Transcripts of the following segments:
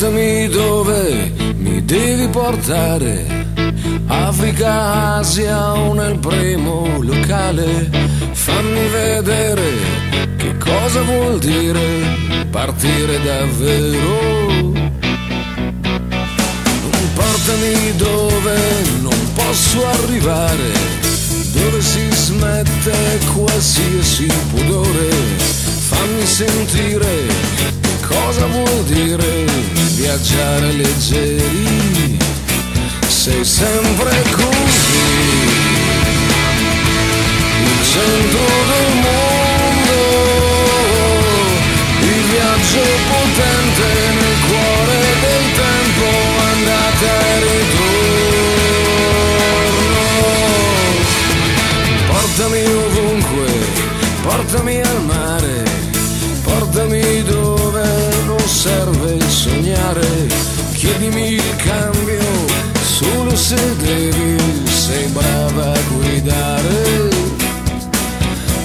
Portami dove mi devi portare, Africa, Asia o nel primo locale. Fammi vedere che cosa vuol dire partire davvero. Portami dove non posso arrivare, dove si smette qualsiasi pudore. Fammi sentire che cosa vuol dire viaggiare leggeri. Sei sempre così, il centro del mondo, il viaggio potente nel cuore del tempo, andata e ritorno. Portami ovunque, portami al mare, portami dove non serve sognare. Chiedimi il cambio solo se devi, sei brava a guidare.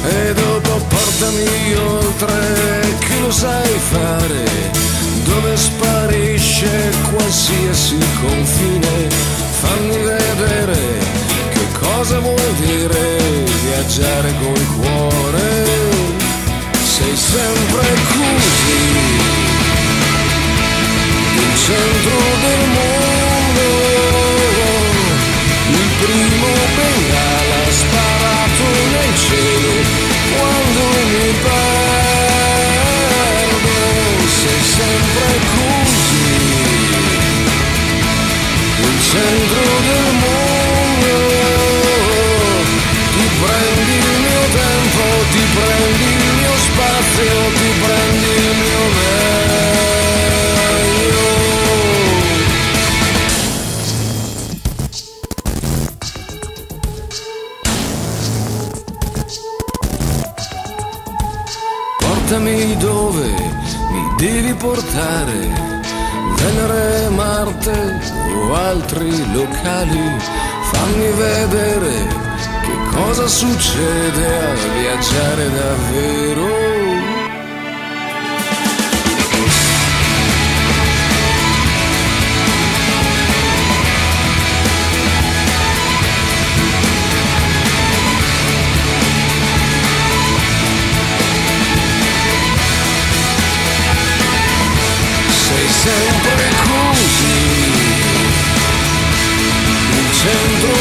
E dopo portami oltre, che lo sai fare, dove sparisce qualsiasi confine. Fammi vedere che cosa vuol dire viaggiare col cuore. Sei sempre così, il centro del mondo, il primo bengala sparato nel cielo quando mi perdo. Sei sempre così, il centro del mondo. Ti prendi il mio tempo, ti prendi il mio spazio, ti prendi il mio meglio. Portami dove mi devi portare, Venere, Marte o altri locali. Fammi vedere che cosa succede a viaggiare davvero. Sempre così, il centro